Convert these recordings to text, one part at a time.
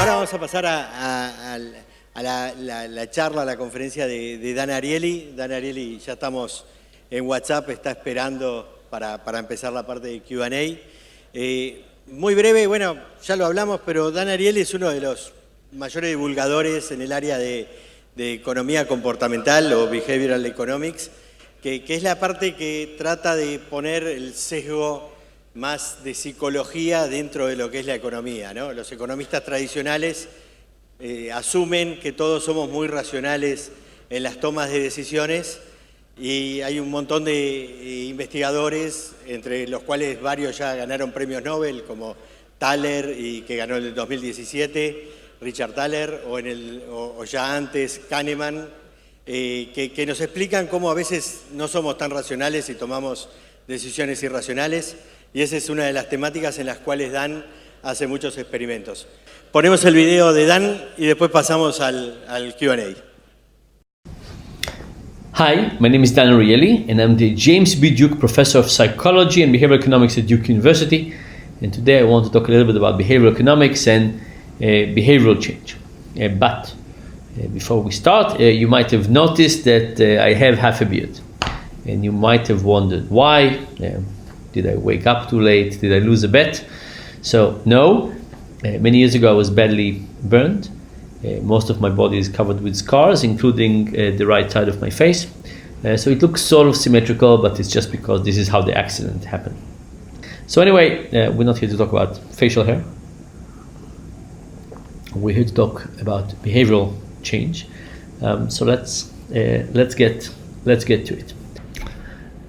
Vamos a pasar a la charla, a la conferencia de Dan Ariely. Dan Ariely, ya estamos en WhatsApp, está esperando para empezar la parte de Q&A. Muy breve, bueno, ya lo hablamos, pero Dan Ariely es uno de los mayores divulgadores en el área de economía comportamental o behavioral economics, que es la parte que trata de poner el sesgo más de psicología dentro de lo que es la economía, ¿no? Los economistas tradicionales asumen que todos somos muy racionales en las tomas de decisiones y hay un montón de investigadores, entre los cuales varios ya ganaron premios Nobel, como Thaler, y que ganó en el 2017, Richard Thaler, o ya antes Kahneman, que nos explican cómo a veces no somos tan racionales y tomamos decisiones irracionales. Y esa es una de las temáticas en las cuales Dan hace muchos experimentos. Ponemos el video de Dan y después pasamos al Q&A. Hi, my name is Dan Ariely, and I'm the James B. Duke Professor of Psychology and Behavioral Economics at Duke University. And today I want to talk a little bit about behavioral economics and behavioral change. But before we start, you might have noticed that I have half a beard. And you might have wondered why. Did I wake up too late? Did I lose a bet? So no, many years ago I was badly burned. Most of my body is covered with scars, including the right side of my face. So it looks sort of symmetrical, but it's just because this is how the accident happened. So anyway, we're not here to talk about facial hair. We're here to talk about behavioral change. So let's get to it.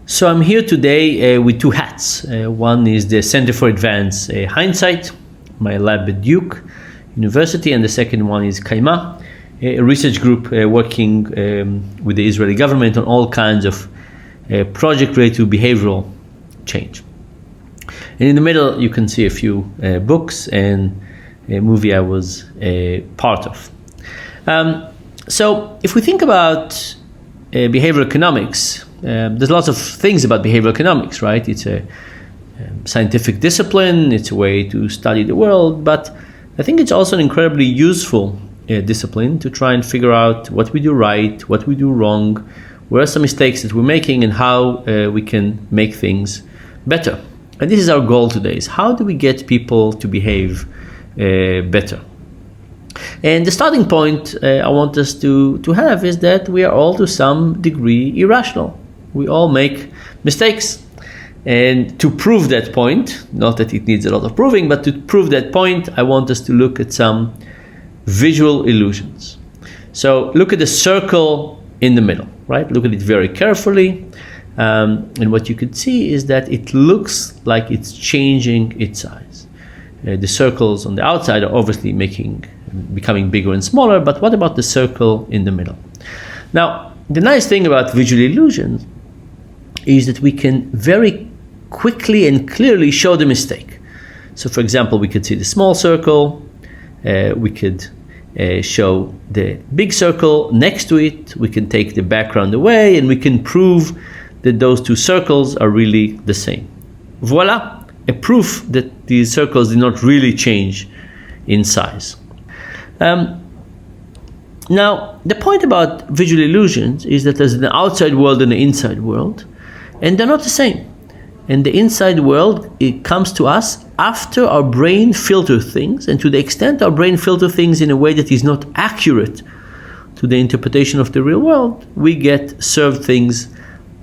So I'm here today with two hats. One is the Center for Advanced Hindsight, my lab at Duke University, and the second one is Kaima, a research group working with the Israeli government on all kinds of projects related to behavioral change. And in the middle you can see a few books and a movie I was part of. So if we think about behavioral economics, there's lots of things about behavioral economics, right? It's a scientific discipline, it's a way to study the world, but I think it's also an incredibly useful discipline to try and figure out what we do right, what we do wrong, where are some mistakes that we're making, and how we can make things better. And this is our goal today, is how do we get people to behave better? And the starting point I want us to have is that we are all to some degree irrational. We all make mistakes. And to prove that point, not that it needs a lot of proving, but to prove that point, I want us to look at some visual illusions. So look at the circle in the middle, right? Look at it very carefully. And what you can see is that it looks like it's changing its size. The circles on the outside are obviously becoming bigger and smaller, but what about the circle in the middle? Now, the nice thing about visual illusions is that we can very quickly and clearly show the mistake. So for example, we could see the small circle, we could show the big circle next to it, we can take the background away, and we can prove that those two circles are really the same. Voila, a proof that these circles did not really change in size. Now, the point about visual illusions is that there's an outside world and an inside world, and they're not the same. And the inside world, it comes to us after our brain filters things, and to the extent our brain filters things in a way that is not accurate to the interpretation of the real world, we get served things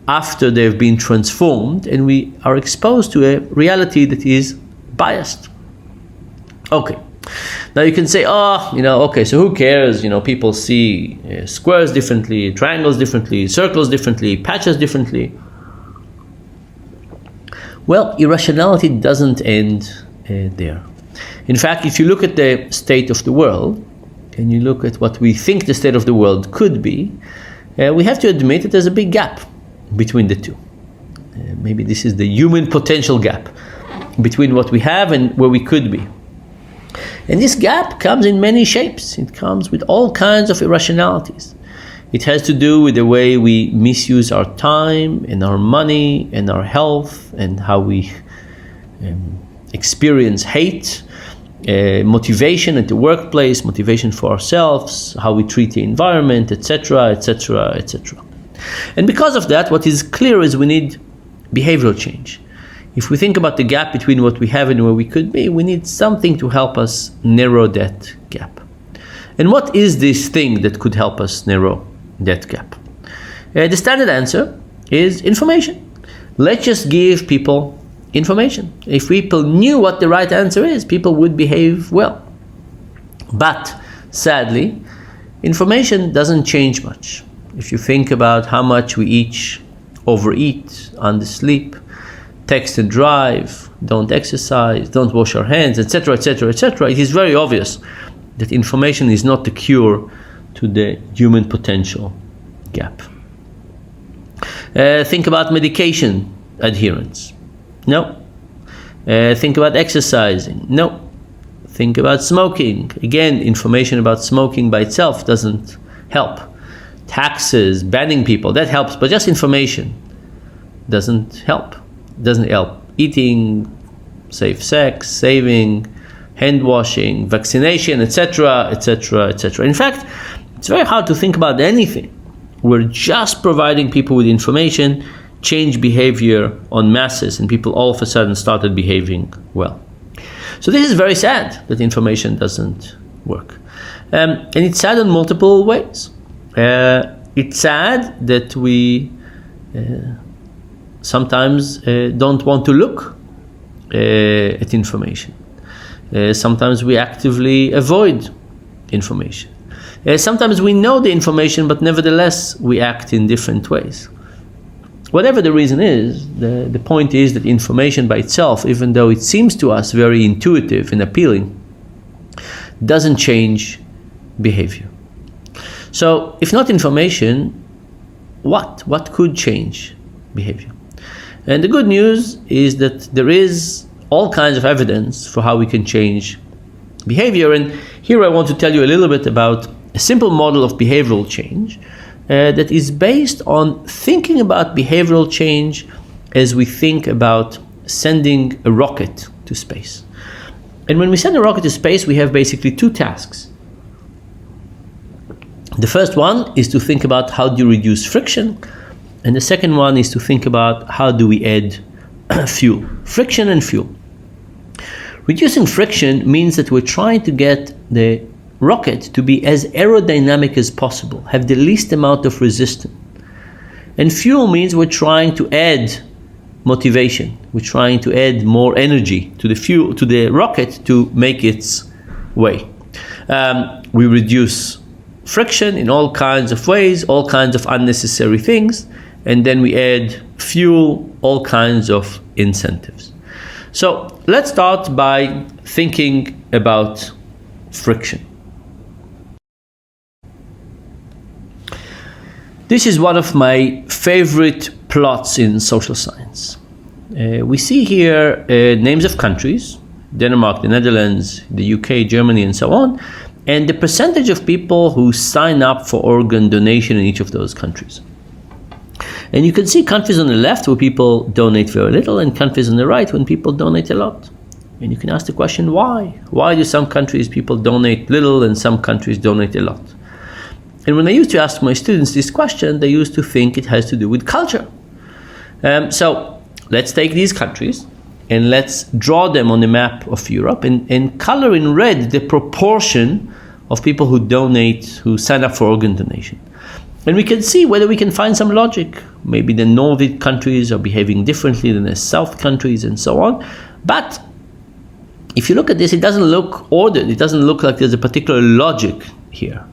after they've been transformed, and we are exposed to a reality that is biased. Okay. Now you can say, okay, so who cares? People see squares differently, triangles differently, circles differently, patches differently. Well, irrationality doesn't end there. In fact, if you look at the state of the world, and you look at what we think the state of the world could be, we have to admit that there's a big gap between the two. Maybe this is the human potential gap between what we have and where we could be. And this gap comes in many shapes. It comes with all kinds of irrationalities. It has to do with the way we misuse our time and our money and our health, and how we experience hate, motivation at the workplace, motivation for ourselves, how we treat the environment, etc., etc., etc. And because of that, what is clear is we need behavioral change. If we think about the gap between what we have and where we could be, we need something to help us narrow that gap. And what is this thing that could help us narrow that gap? The standard answer is information. Let's just give people information. If people knew what the right answer is, people would behave well. But sadly, information doesn't change much. If you think about how much we each overeat, undersleep, text and drive, don't exercise, don't wash our hands, etc., etc., etc., it is very obvious that information is not the cure to the human potential gap. Think about medication adherence. No. Think about exercising. No. Think about smoking. Again, information about smoking by itself doesn't help. Taxes, banning people, that helps, but just information doesn't help. Doesn't help. Eating, safe sex, saving, hand washing, vaccination, etc., etc., etc. In fact, it's very hard to think about anything. We're just providing people with information, change behavior on masses, and people all of a sudden started behaving well. So this is very sad that information doesn't work. And it's sad in multiple ways. It's sad that we sometimes don't want to look at information. Sometimes we actively avoid information. Sometimes we know the information, but nevertheless we act in different ways. Whatever the reason is, the point is that information by itself, even though it seems to us very intuitive and appealing, doesn't change behavior. So if not information, what could change behavior? And the good news is that there is all kinds of evidence for how we can change behavior. And here I want to tell you a little bit about a simple model of behavioral change that is based on thinking about behavioral change as we think about sending a rocket to space. And when we send a rocket to space, we have basically two tasks. The first one is to think about how do you reduce friction, and the second one is to think about how do we add fuel. Friction and fuel. Reducing friction means that we're trying to get the rocket to be as aerodynamic as possible, have the least amount of resistance. And fuel means we're trying to add motivation. We're trying to add more energy to the fuel, to the rocket, to make its way. We reduce friction in all kinds of ways, all kinds of unnecessary things, and then we add fuel, all kinds of incentives. So let's start by thinking about friction. This is one of my favorite plots in social science. We see here names of countries, Denmark, the Netherlands, the UK, Germany, and so on, and the percentage of people who sign up for organ donation in each of those countries. And you can see countries on the left where people donate very little, and countries on the right when people donate a lot. And you can ask the question, why? Why do some countries people donate little and some countries donate a lot? And when I used to ask my students this question, they used to think it has to do with culture. So let's take these countries and let's draw them on the map of Europe and color in red the proportion of people who donate, who sign up for organ donation. And we can see whether we can find some logic. Maybe the Nordic countries are behaving differently than the South countries and so on. But if you look at this, it doesn't look ordered. It doesn't look like there's a particular logic here.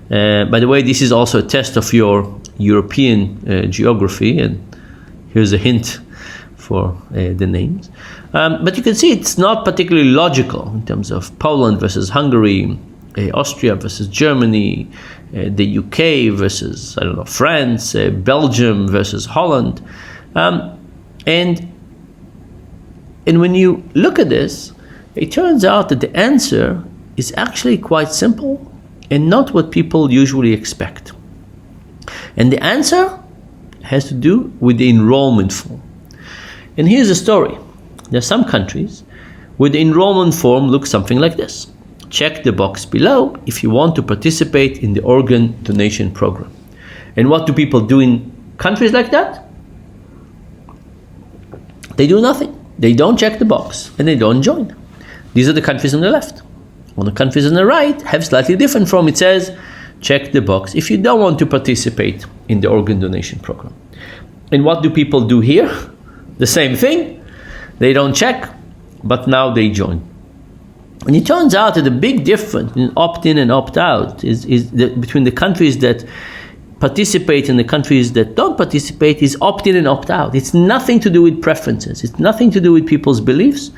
By the way, this is also a test of your European geography, and here's a hint for the names. But you can see it's not particularly logical in terms of Poland versus Hungary, Austria versus Germany, the UK versus, France, Belgium versus Holland. And when you look at this, it turns out that the answer is actually quite simple and not what people usually expect. And the answer has to do with the enrollment form. And here's the story. There are some countries where the enrollment form looks something like this. Check the box below if you want to participate in the organ donation program. And what do people do in countries like that? They do nothing. They don't check the box and they don't join. These are the countries on the left. On the countries on the right have slightly different form. It says, check the box if you don't want to participate in the organ donation program. And what do people do here? The same thing. They don't check, but now they join. And it turns out that the big difference in opt-in and opt-out is between the countries that participate and the countries that don't participate is opt-in and opt-out. It's nothing to do with preferences. It's nothing to do with people's beliefs.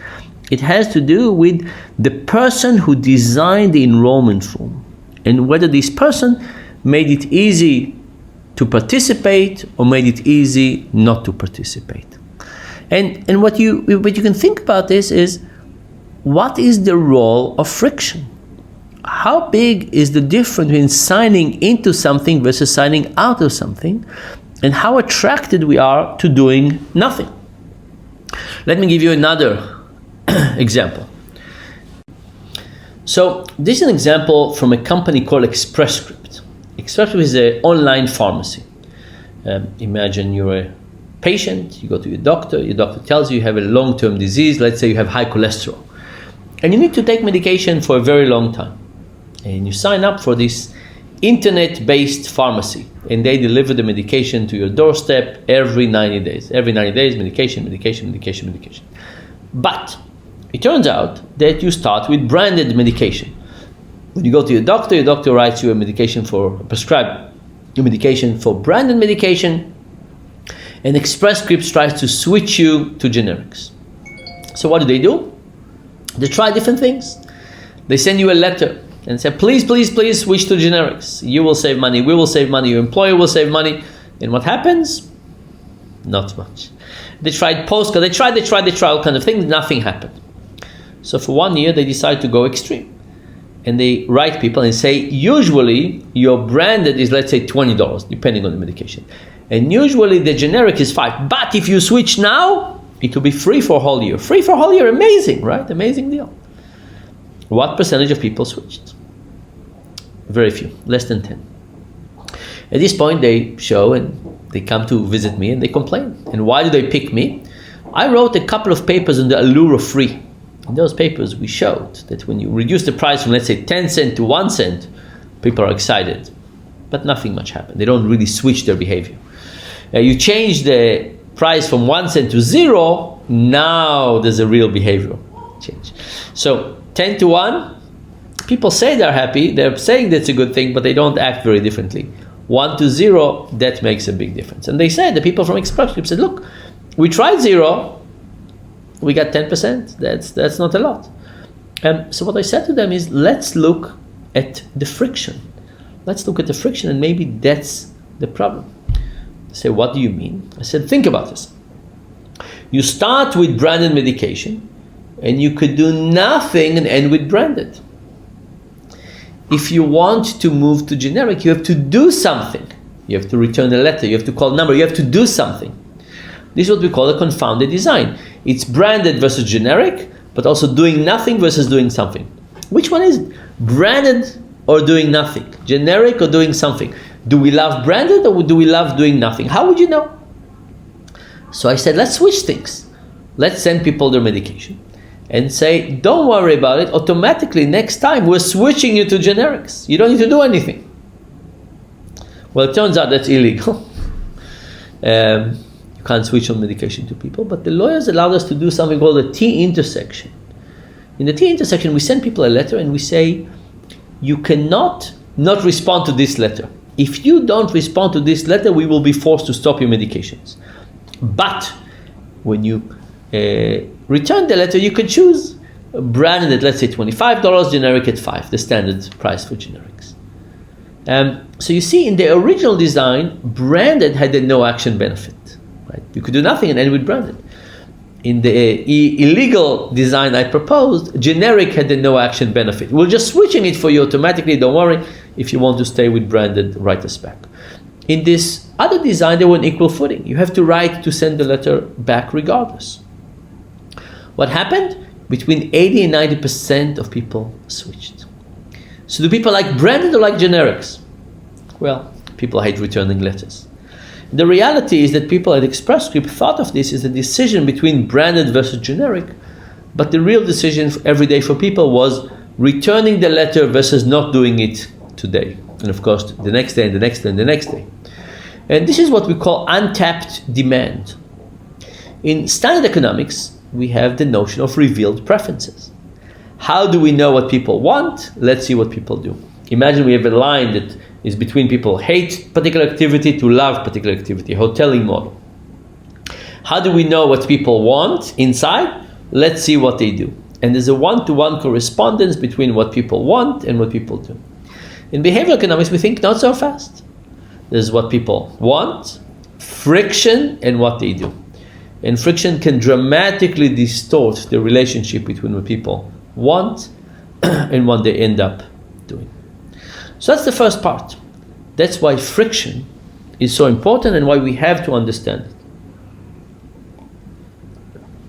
It has to do with the person who designed the enrollment form and whether this person made it easy to participate or made it easy not to participate. And what you can think about this is, what is the role of friction? How big is the difference between signing into something versus signing out of something, and how attracted we are to doing nothing? Let me give you another example. So this is an example from a company called Express Script. Express Script is an online pharmacy. Imagine you're a patient, you go to your doctor tells you have a long-term disease, let's say you have high cholesterol, and you need to take medication for a very long time. And you sign up for this internet-based pharmacy, and they deliver the medication to your doorstep every 90 days. Every 90 days, medication. But it turns out that you start with branded medication. When you go to your doctor writes you prescribe your medication for branded medication, and Express Scripts tries to switch you to generics. So what do? They try different things. They send you a letter and say, please switch to generics. You will save money, we will save money, your employer will save money. And what happens? Not much. They tried postcard, they tried all kind of things, nothing happened. So for 1 year, they decide to go extreme. And they write people and say, usually your branded is, let's say, $20, depending on the medication. And usually the generic is $5. But if you switch now, it will be free for a whole year. Free for a whole year, amazing, right? Amazing deal. What percentage of people switched? Very few, less than 10. At this point, they show and they come to visit me and they complain. And why do they pick me? I wrote a couple of papers on the allure of free. In those papers, we showed that when you reduce the price from, let's say, 10 cents to 1 cent, people are excited. But nothing much happened. They don't really switch their behavior. You change the price from 1 cent to 0, now there's a real behavioral change. So 10 to 1, people say they're happy, they're saying that's a good thing, but they don't act very differently. 1 to 0, that makes a big difference. And they said, the people from Express Scripts said, look, we tried 0, we got 10%, that's not a lot. So what I said to them is, let's look at the friction. Let's look at the friction, and maybe that's the problem. They say, what do you mean? I said, think about this. You start with branded medication, and you could do nothing and end with branded. If you want to move to generic, you have to do something. You have to return a letter, you have to call a number, you have to do something. This is what we call a confounded design. It's branded versus generic, but also doing nothing versus doing something. Which one is it? Branded or doing nothing? Generic or doing something? Do we love branded or do we love doing nothing? How would you know? So I said, let's switch things. Let's send people their medication and say, don't worry about it. Automatically, next time, we're switching you to generics. You don't need to do anything. Well, it turns out that's illegal. You can't switch on medication to people, but the lawyers allowed us to do something called a T-intersection. In the T-intersection, we send people a letter and we say, you cannot not respond to this letter. If you don't respond to this letter, we will be forced to stop your medications. But when you return the letter, you can choose branded at, let's say, $25, generic at $5, the standard price for generics. So you see, in the original design, branded had a no action benefit. Right? You could do nothing and end with branded. In the illegal design I proposed, generic had the no action benefit. We're just switching it for you automatically, don't worry. If you want to stay with branded, write us back. In this other design, they were on equal footing. You have to write to send the letter back regardless. What happened? Between 80 and 90% of people switched. So do people like branded or like generics? Well, people hate returning letters. The reality is that people at Express Script thought of this as a decision between branded versus generic, but the real decision every day for people was returning the letter versus not doing it today. And of course, the next day and the next day and the next day. And this is what we call untapped demand. In standard economics, we have the notion of revealed preferences. How do we know what people want? Let's see what people do. Imagine we have a line that is between people hate particular activity to love particular activity, hoteling model. How do we know what people want inside? Let's see what they do. And there's a one-to-one correspondence between what people want and what people do. In behavioral economics, we think not so fast. There's what people want, friction, and what they do. And friction can dramatically distort the relationship between what people want and what they end up doing. So that's the first part. That's why friction is so important and why we have to understand it.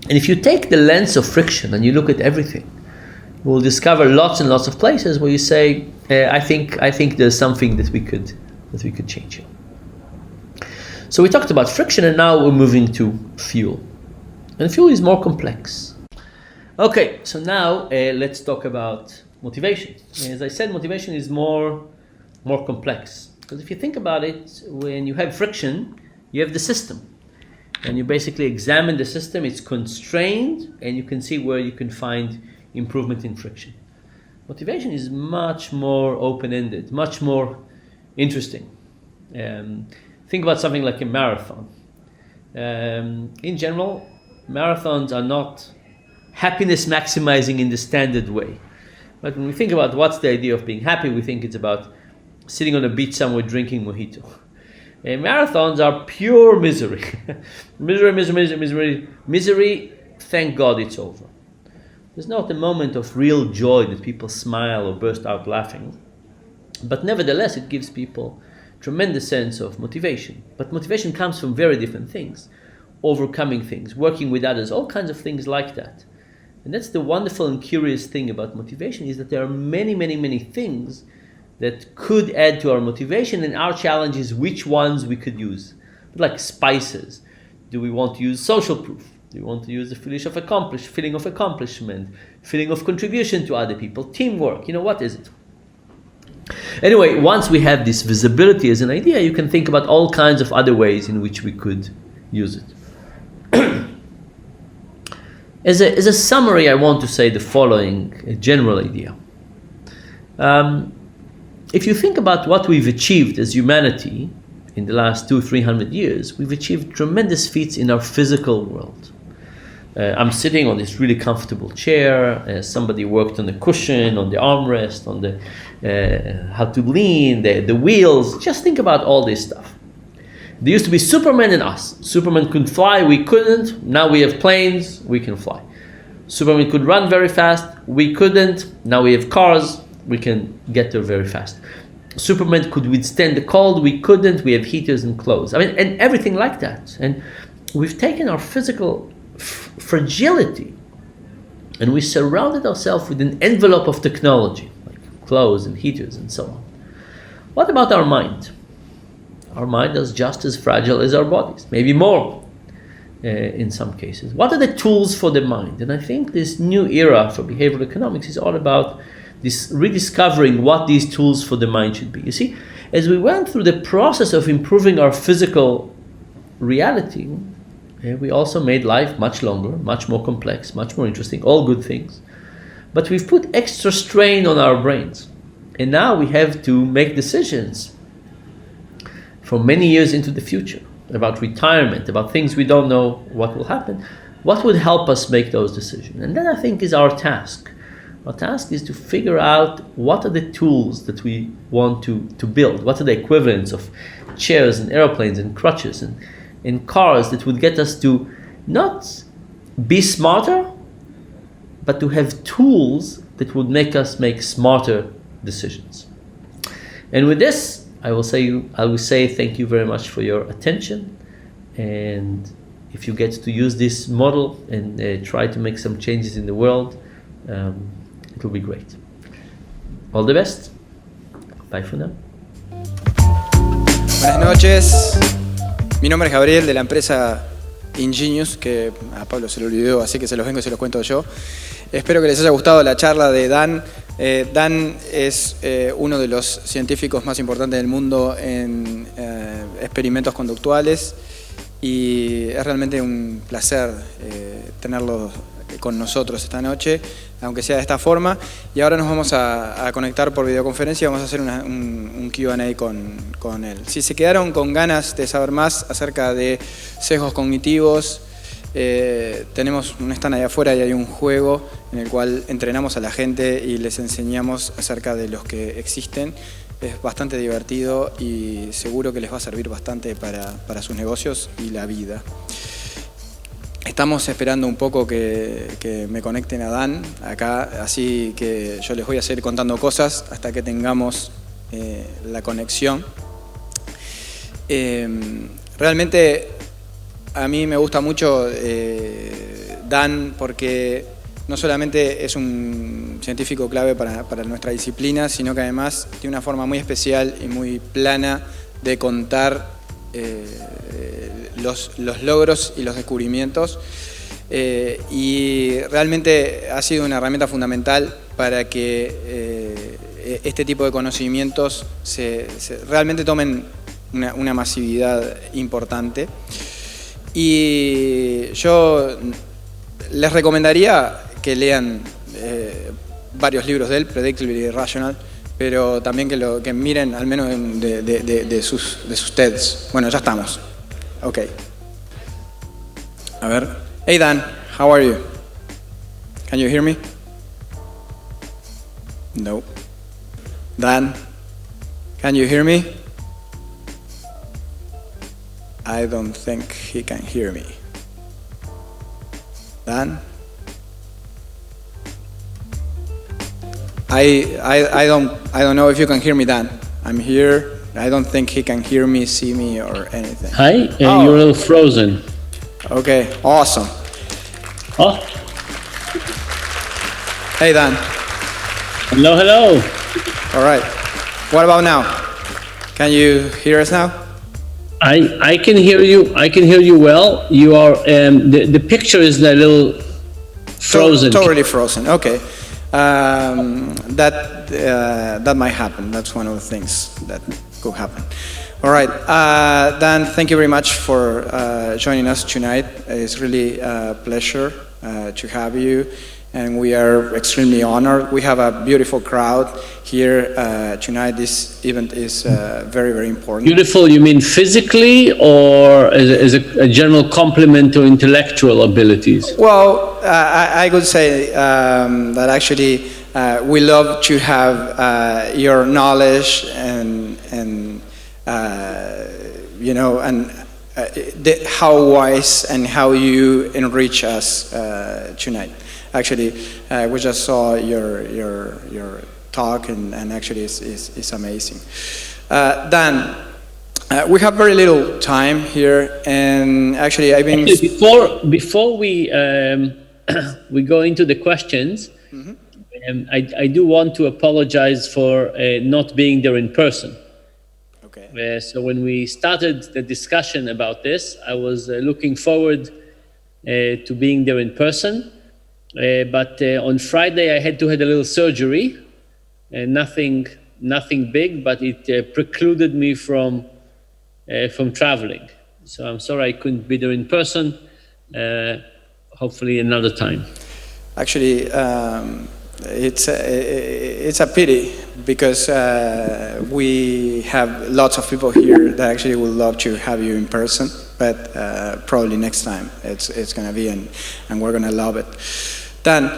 And if you take the lens of friction and you look at everything, you will discover lots and lots of places where you say, I think there's something that we could change here. So we talked about friction, and now we're moving to fuel. And fuel is more complex. Okay, so now let's talk about motivation. As I said, motivation is more complex. Because if you think about it, when you have friction, you have the system. And you basically examine the system, it's constrained, and you can see where you can find improvement in friction. Motivation is much more open-ended, much more interesting. Think about something like a marathon. In general, marathons are not happiness maximizing in the standard way. But when we think about what's the idea of being happy, we think it's about sitting on a beach somewhere drinking mojito. Marathons are pure misery. Misery, thank God it's over. There's not a moment of real joy that people smile or burst out laughing. But nevertheless, it gives people tremendous sense of motivation. But motivation comes from very different things. Overcoming things, working with others, all kinds of things like that. And that's the wonderful and curious thing about motivation, is that there are many, many, many things that could add to our motivation, and our challenge is which ones we could use. But like spices, do we want to use social proof? Do we want to use the feeling of accomplishment, feeling of contribution to other people, teamwork? What is it? Anyway, once we have this visibility as an idea, you can think about all kinds of other ways in which we could use it. As a summary, I want to say the following general idea. If you think about what we've achieved as humanity in the last 200-300 years, we've achieved tremendous feats in our physical world. I'm sitting on this really comfortable chair. Somebody worked on the cushion, on the armrest, on the how to lean, the wheels. Just think about all this stuff. There used to be Superman and us. Superman could fly, we couldn't. Now we have planes, we can fly. Superman could run very fast, we couldn't. Now we have cars, we can get there very fast. Superman could withstand the cold, we couldn't. We have heaters and clothes. And everything like that. And we've taken our physical fragility and we surrounded ourselves with an envelope of technology, like clothes and heaters and so on. What about our mind? Our mind is just as fragile as our bodies, maybe more in some cases. What are the tools for the mind? And I think this new era for behavioral economics is all about this rediscovering what these tools for the mind should be. You see, as we went through the process of improving our physical reality, we also made life much longer, much more complex, much more interesting, all good things. But we've put extra strain on our brains. And now we have to make decisions for many years into the future about retirement, about things we don't know what will happen. What would help us make those decisions? And that, I think, is our task. Our task is to figure out what are the tools that we want to build. What are the equivalents of chairs and airplanes and crutches and cars that would get us to not be smarter, but to have tools that would make us make smarter decisions. And with this, I will say thank you very much for your attention, and if you get to use this model and try to make some changes in the world, it will be great. All the best. Bye for now. Buenas noches. Mi nombre es Gabriel, de la empresa Ingenious, que a Pablo se lo olvidó, así que se los vengo y se los cuento yo. Espero que les haya gustado la charla de Dan. Dan es uno de los científicos más importantes del mundo en experimentos conductuales, y es realmente un placer tenerlo con nosotros esta noche, aunque sea de esta forma. Y ahora nos vamos a conectar por videoconferencia y vamos a hacer un Q&A con él. Si se quedaron con ganas de saber más acerca de sesgos cognitivos, tenemos un stand allá afuera y hay un juego en el cual entrenamos a la gente y les enseñamos acerca de los que existen. Es bastante divertido y seguro que les va a servir bastante para sus negocios y la vida. Estamos esperando un poco que me conecten a Dan acá, así que yo les voy a seguir contando cosas hasta que tengamos la conexión. Realmente a mí me gusta mucho Dan, porque no solamente es un científico clave para nuestra disciplina, sino que además tiene una forma muy especial y muy plana de contar los logros y los descubrimientos, y realmente ha sido una herramienta fundamental para que este tipo de conocimientos realmente tomen una masividad importante. Y yo les recomendaría que lean varios libros de él, Predictably Irrational, pero también que miren al menos de sus TEDs. Bueno, ya estamos. Ok. A ver. Hey Dan, how are you? Can you hear me? No. Dan, can you hear me? I don't think he can hear me. Dan? I don't know if you can hear me, Dan. I'm here. I don't think he can hear me, see me, or anything. Hi, you're a little frozen. Okay, awesome. Oh, Hey, Dan. hello, hello. All right. What about now? Can you hear us now? I can hear you. I can hear you well. You are the picture is a little frozen. Totally frozen. Okay. That might happen. That's one of the things that could happen. All right, Dan, thank you very much for joining us tonight. It's really a pleasure to have you, and we are extremely honored. We have a beautiful crowd here tonight. This event is very, very important. Beautiful, you mean physically, or as a general compliment to intellectual abilities? Well, I could say that actually we love to have your knowledge and you know, and how wise and how you enrich us tonight. Actually, we just saw your talk, and actually it's amazing. Dan, we have very little time here, and actually I've been... Before we we go into the questions, I do want to apologize for not being there in person. Okay. So when we started the discussion about this, I was looking forward to being there in person. But on Friday, I had to have a little surgery. Nothing big, but it precluded me from traveling. So I'm sorry I couldn't be there in person. Hopefully another time. Actually, it's a pity, because we have lots of people here that actually would love to have you in person, but probably next time it's going to be, and we're going to love it. Dan,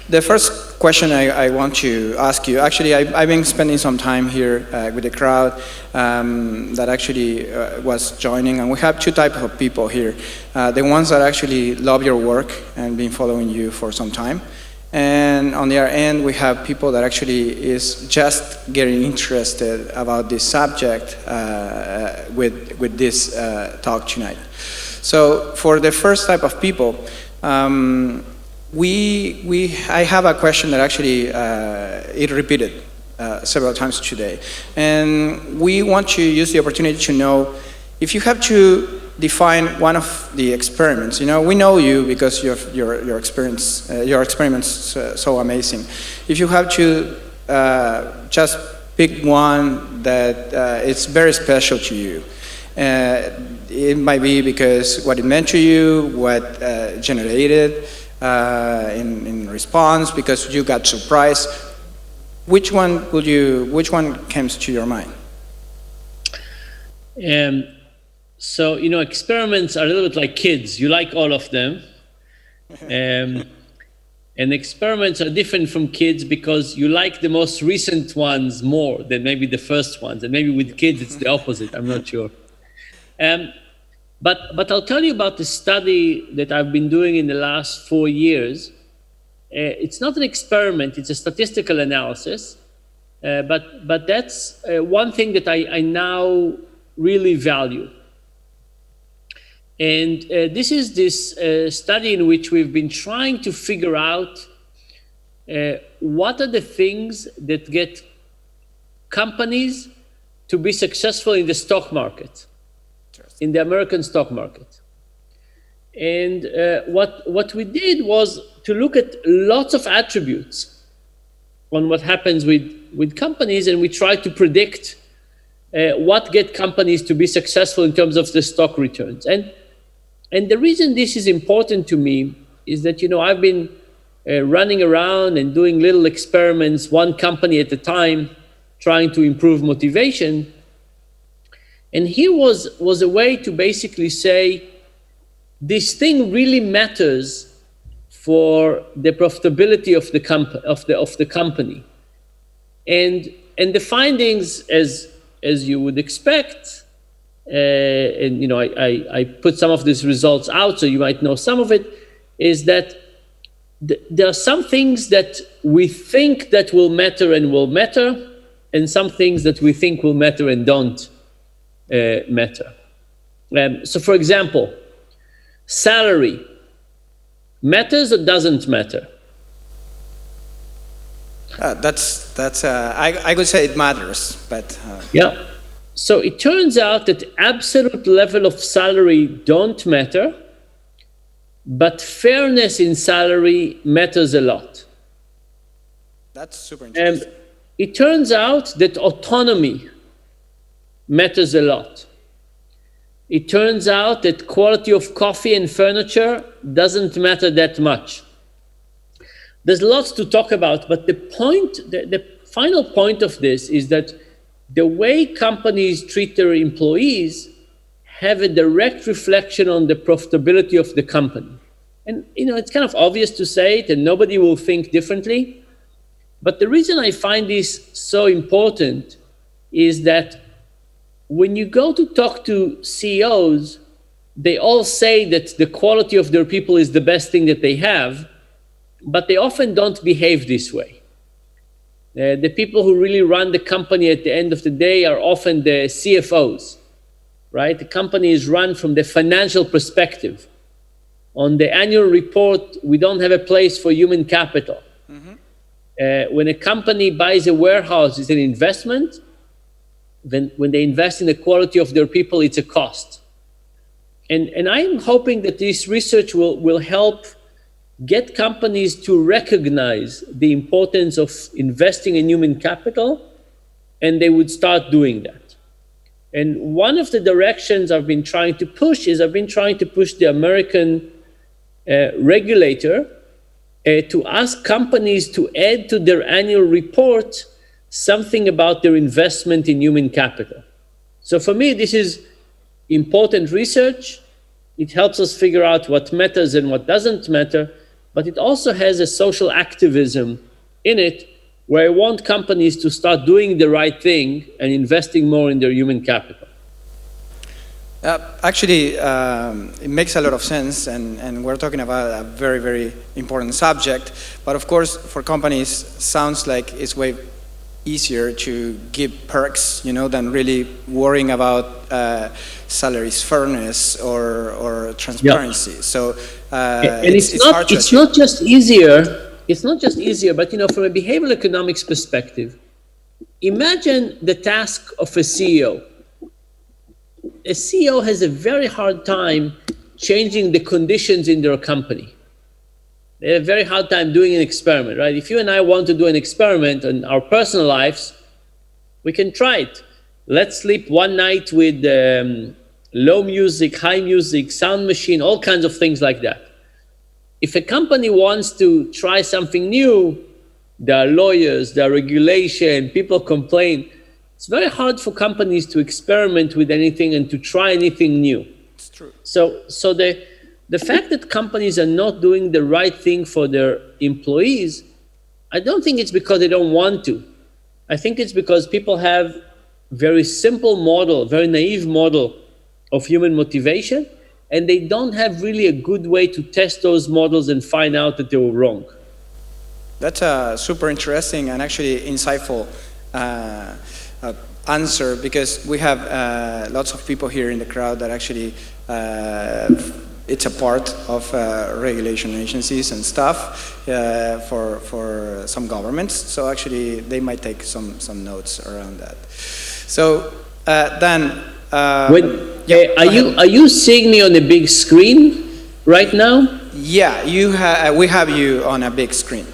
the first question I want to ask you, actually I've been spending some time here with the crowd that actually was joining, and we have two types of people here. The ones that actually love your work and been following you for some time, And on the other end, we have people that actually is just getting interested about this subject with this talk tonight. So for the first type of people, I have a question that actually it repeated several times today. And we want to use the opportunity to know if you have to define one of the experiments. You know, we know you because your experiments so amazing. If you have to just pick one that it's very special to you, it might be because what it meant to you, what generated in response, because you got surprised. Which one comes to your mind? So, you know, experiments are a little bit like kids. You like all of them. And experiments are different from kids because you like the most recent ones more than maybe the first ones. And maybe with kids, it's the opposite. I'm not sure. But I'll tell you about the study that I've been doing in the last 4 years. It's not an experiment. It's a statistical analysis. But that's one thing that I now really value. And this is this study in which we've been trying to figure out what are the things that get companies to be successful in the stock market, in the American stock market. And what we did was to look at lots of attributes on what happens with companies, and we tried to predict what get companies to be successful in terms of the stock returns. And the reason this is important to me is that, you know, I've been running around and doing little experiments, one company at a time, trying to improve motivation. And here was a way to basically say, this thing really matters for the profitability of the company. And the findings, as you would expect, and you know, I put some of these results out so you might know some of it, is that there are some things that we think that will matter, and some things that we think will matter and don't matter. So for example, salary matters or doesn't matter? I would say it matters, but yeah. So it turns out that absolute level of salary don't matter, but fairness in salary matters a lot. That's super interesting. It turns out that autonomy matters a lot. It turns out that quality of coffee and furniture doesn't matter that much. There's lots to talk about, but the final point of this is that the way companies treat their employees have a direct reflection on the profitability of the company. And you know, it's kind of obvious to say it, and nobody will think differently. But the reason I find this so important is that when you go to talk to CEOs, they all say that the quality of their people is the best thing that they have, but they often don't behave this way. The people who really run the company at the end of the day are often the CFOs, right? The company is run from the financial perspective. On the annual report, we don't have a place for human capital. Mm-hmm. When a company buys a warehouse, it's an investment. Then when they invest in the quality of their people, it's a cost. And I'm hoping that this research will help get companies to recognize the importance of investing in human capital, and they would start doing that. And one of the directions I've been trying to push the American regulator to ask companies to add to their annual report something about their investment in human capital. So for me, this is important research. It helps us figure out what matters and what doesn't matter, but it also has a social activism in it, where I want companies to start doing the right thing and investing more in their human capital. Actually, it makes a lot of sense, and we're talking about a very, very important subject. But of course, for companies, sounds like it's way easier to give perks, than really worrying about salaries fairness or transparency. Yeah. So, and it's not just easier. It's not just easier, but from a behavioral economics perspective, imagine the task of a CEO. A CEO has a very hard time changing the conditions in their company. They have a very hard time doing an experiment, right? If you and I want to do an experiment in our personal lives, we can try it. Let's sleep one night with low music, high music, sound machine, all kinds of things like that. If a company wants to try something new, there are lawyers, there are regulation, people complain. It's very hard for companies to experiment with anything and to try anything new. It's true. So the fact that companies are not doing the right thing for their employees, I don't think it's because they don't want to. I think it's because people have very simple model, very naive model of human motivation, and they don't have really a good way to test those models and find out that they were wrong. That's a super interesting and actually insightful answer, because we have lots of people here in the crowd that actually it's a part of regulation agencies and stuff for some governments. So actually they might take some notes around that. So then, are you seeing me on a big screen right now? Yeah, we have you on a big screen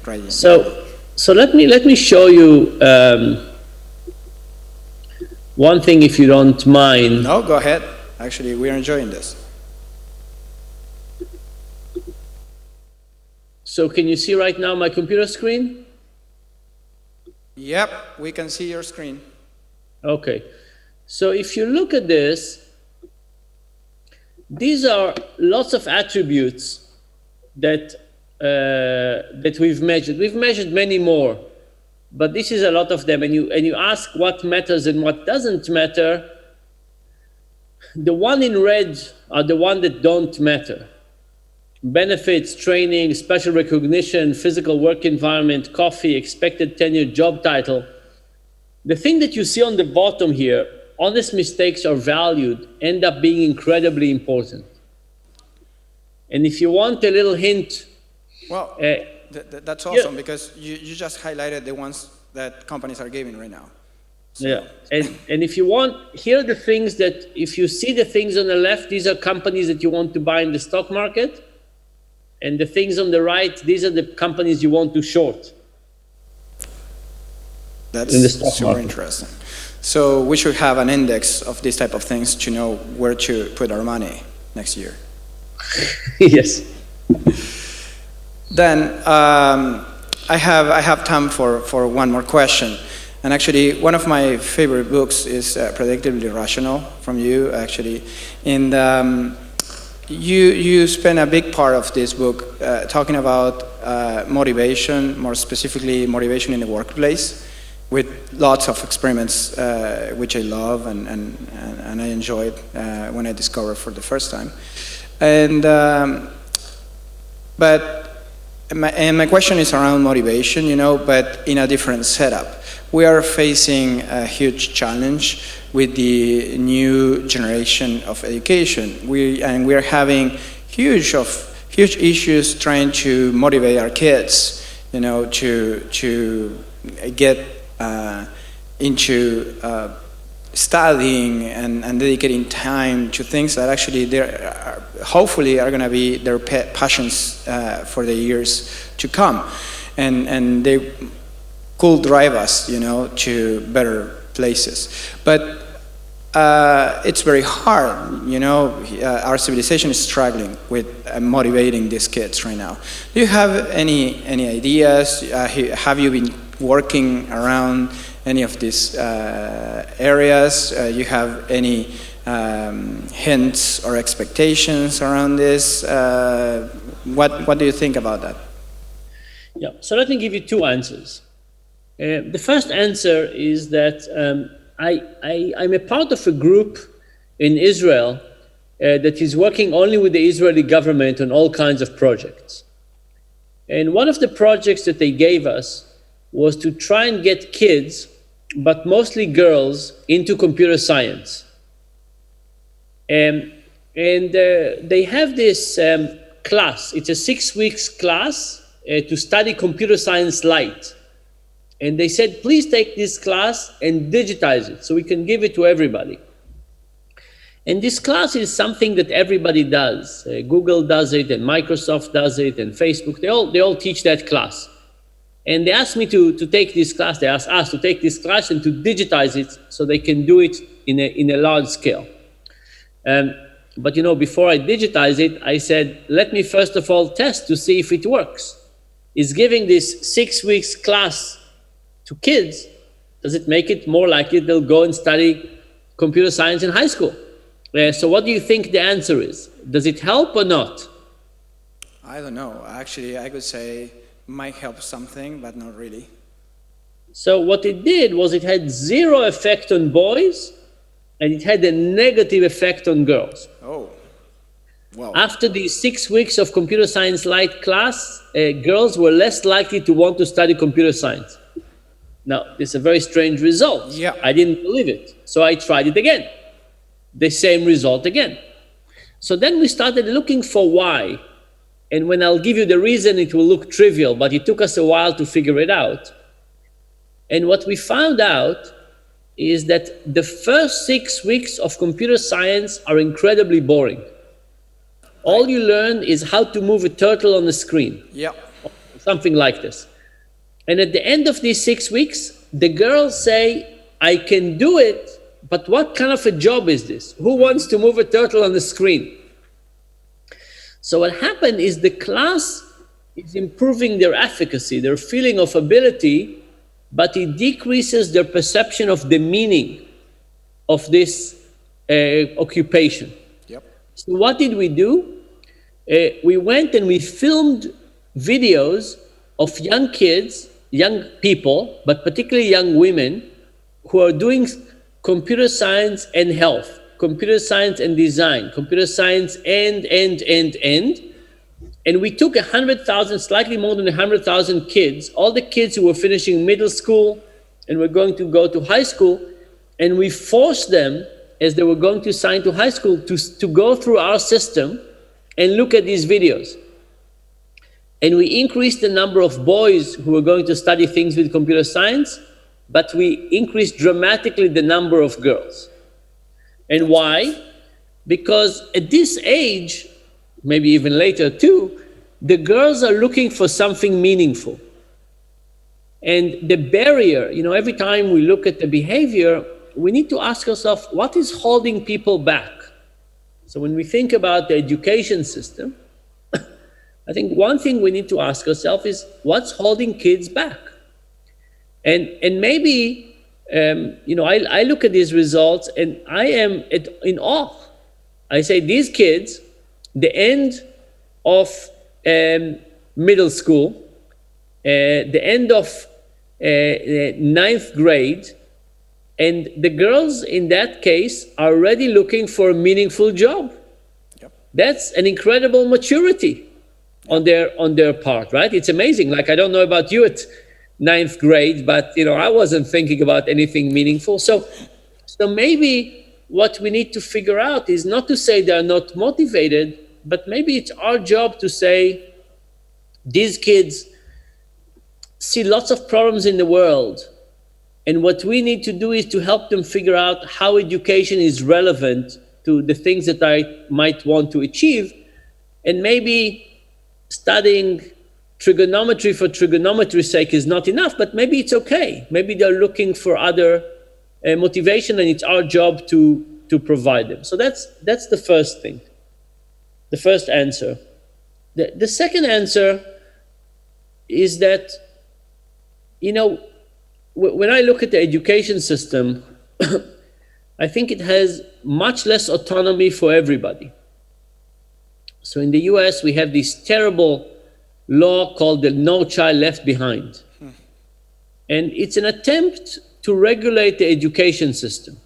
right now. So let me show you one thing, if you don't mind. No, go ahead. Actually, we're enjoying this. So can you see right now my computer screen? Yep, we can see your screen. Okay. So if you look at this, these are lots of attributes that we've measured. We've measured many more, but this is a lot of them. And you ask what matters and what doesn't matter. The one in red are the one that don't matter. Benefits, training, special recognition, physical work environment, coffee, expected tenure, job title. The thing that you see on the bottom here, honest mistakes are valued, end up being incredibly important. And if you want a little hint, well, that's awesome, because you just highlighted the ones that companies are giving right now. So. Yeah, and if you want, here are the things that, if you see the things on the left, these are companies that you want to buy in the stock market. And the things on the right, these are the companies you want to short. That's super interesting. So we should have an index of these type of things to know where to put our money next year. Yes. Then I have time for one more question. And actually, one of my favorite books is Predictably Rational from you, actually. And you spend a big part of this book talking about motivation, more specifically motivation in the workplace, with lots of experiments, which I love and I enjoyed when I discovered for the first time. And but my question is around motivation, but in a different setup. We are facing a huge challenge with the new generation of education. We are having huge issues trying to motivate our kids, to get into studying and dedicating time to things that actually hopefully are going to be their passions for the years to come, and they could drive us, to better places. But it's very hard, our civilization is struggling with motivating these kids right now. Do you have any ideas? Have you been working around any of these areas? You have any hints or expectations around this? What do you think about that? Yeah, so let me give you two answers. The first answer is that I'm a part of a group in Israel that is working only with the Israeli government on all kinds of projects. And one of the projects that they gave us was to try and get kids, but mostly girls, into computer science. And they have this class. It's a 6 weeks class to study computer science light. And they said, please take this class and digitize it so we can give it to everybody. And this class is something that everybody does. Google does it, and Microsoft does it, and Facebook. They all teach that class. And they asked me to take this class. They asked us to take this class and to digitize it so they can do it in a large scale. But before I digitize it, I said, let me first of all test to see if it works. Is giving this 6 weeks class to kids, does it make it more likely they'll go and study computer science in high school? So what do you think the answer is? Does it help or not? I don't know. Actually, I could say might help something, but not really. So what it did was it had zero effect on boys, and it had a negative effect on girls. Oh, wow. After these 6 weeks of computer science light class, girls were less likely to want to study computer science. Now, this is a very strange result. Yeah. I didn't believe it. So I tried it again. The same result again. So then we started looking for why. And when I'll give you the reason, it will look trivial, but it took us a while to figure it out. And what we found out is that the first 6 weeks of computer science are incredibly boring. All you learn is how to move a turtle on the screen. Yeah. Something like this. And at the end of these 6 weeks, the girls say, I can do it, but what kind of a job is this? Who wants to move a turtle on the screen? So what happened is the class is improving their efficacy, their feeling of ability, but it decreases their perception of the meaning of this occupation. Yep. So what did we do? We went and we filmed videos of young kids, young people, but particularly young women, who are doing computer science and health, computer science and design, computer science and. And we took 100,000, slightly more than 100,000 kids, all the kids who were finishing middle school and were going to go to high school, and we forced them, as they were going to sign to high school, to go through our system and look at these videos. And we increased the number of boys who were going to study things with computer science, but we increased dramatically the number of girls. And why? Because at this age, maybe even later too, the girls are looking for something meaningful. And the barrier, every time we look at the behavior, we need to ask ourselves, what is holding people back? So when we think about the education system, I think one thing we need to ask ourselves is, what's holding kids back? And maybe, I look at these results and I am in awe. I say, these kids, the end of middle school, the end of 9th grade, and the girls in that case are already looking for a meaningful job. Yep. That's an incredible maturity on their part, right? It's amazing. Like, I don't know about you at 9th grade, but I wasn't thinking about anything meaningful. So maybe what we need to figure out is not to say they're not motivated, but maybe it's our job to say, these kids see lots of problems in the world, and what we need to do is to help them figure out how education is relevant to the things that I might want to achieve. And maybe studying trigonometry for trigonometry's sake is not enough, but maybe it's okay. Maybe they're looking for other motivation, and it's our job to provide them. So that's the first thing, the first answer. The second answer is that, when I look at the education system, I think it has much less autonomy for everybody. So in the US, we have this terrible law called the No Child Left Behind. And it's an attempt to regulate the education system.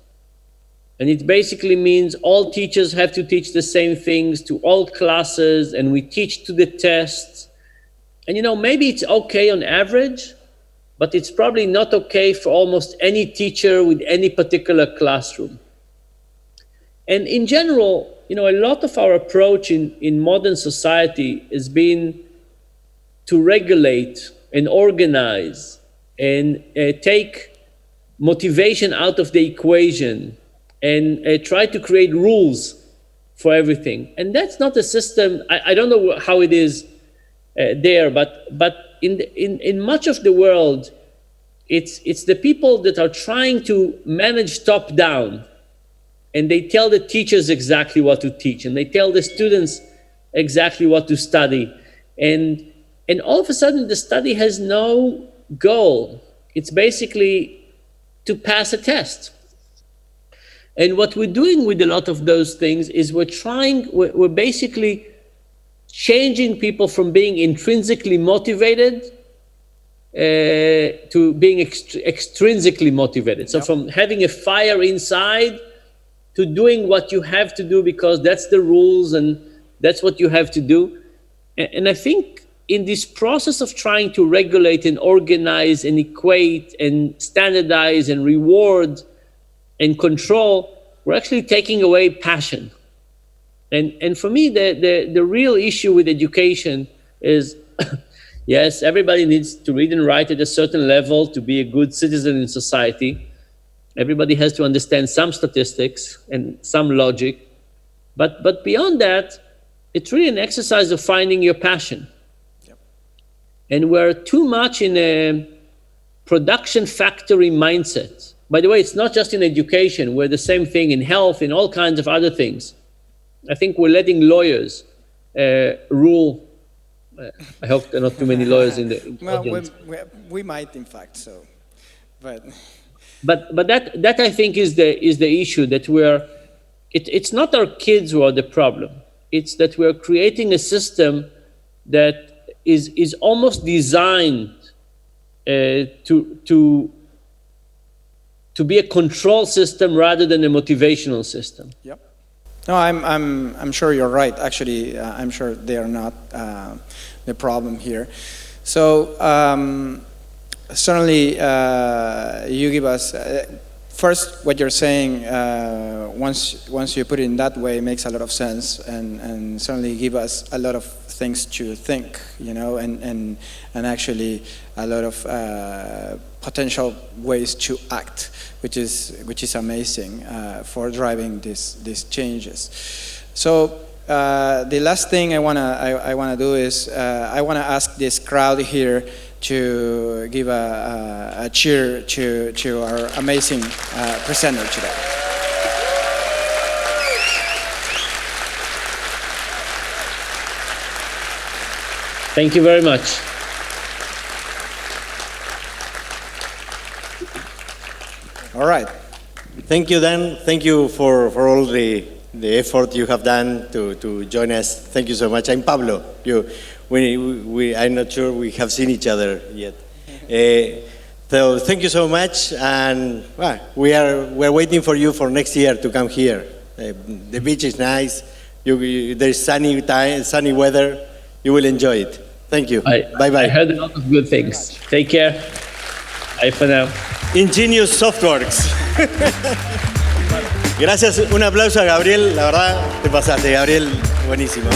And it basically means all teachers have to teach the same things to all classes, and we teach to the tests. And maybe it's okay on average, but it's probably not okay for almost any teacher with any particular classroom. And in general, a lot of our approach in modern society has been to regulate and organize and take motivation out of the equation and try to create rules for everything. And that's not a system. I don't know how it is there, but in much of the world, it's the people that are trying to manage top down, and they tell the teachers exactly what to teach, and they tell the students exactly what to study, and all of a sudden the study has no goal. It's basically to pass a test. And what we're doing with a lot of those things is we're basically changing people from being intrinsically motivated to being extrinsically motivated. So from having a fire inside to doing what you have to do because that's the rules and that's what you have to do. And I think in this process of trying to regulate and organize and equate and standardize and reward and control, we're actually taking away passion. And for me, the real issue with education is, yes, everybody needs to read and write at a certain level to be a good citizen in society. Everybody has to understand some statistics and some logic. But beyond that, it's really an exercise of finding your passion. Yep. And we're too much in a production factory mindset. By the way, it's not just in education. We're the same thing in health, in all kinds of other things. I think we're letting lawyers rule. I hope there are not too many lawyers in the audience. We might, in fact, so. But that I think is the issue, that it's not our kids who are the problem. It's that we're creating a system that is almost designed to be a control system rather than a motivational system. Yep. No, I'm sure you're right. Actually, I'm sure they are not the problem here. So certainly, you give us first what you're saying. Once you put it in that way, it makes a lot of sense, and certainly give us a lot of things to think, and actually a lot of potential ways to act, which is amazing for driving these changes. So the last thing I wanna do is I wanna ask this crowd here to give a cheer to our amazing presenter today. Thank you very much. All right. Thank you, Dan. Thank you for all the effort you have done to join us. Thank you so much. I'm Pablo. I'm not sure we have seen each other yet. So thank you so much, and we're waiting for you for next year to come here. The beach is nice. There's sunny weather. You will enjoy it. Thank you. Bye-bye. I heard a lot of good things. Take care. Bye for now. Ingenious Softworks. Gracias. Un aplauso a Gabriel. La verdad, te pasaste, Gabriel. Buenísimo.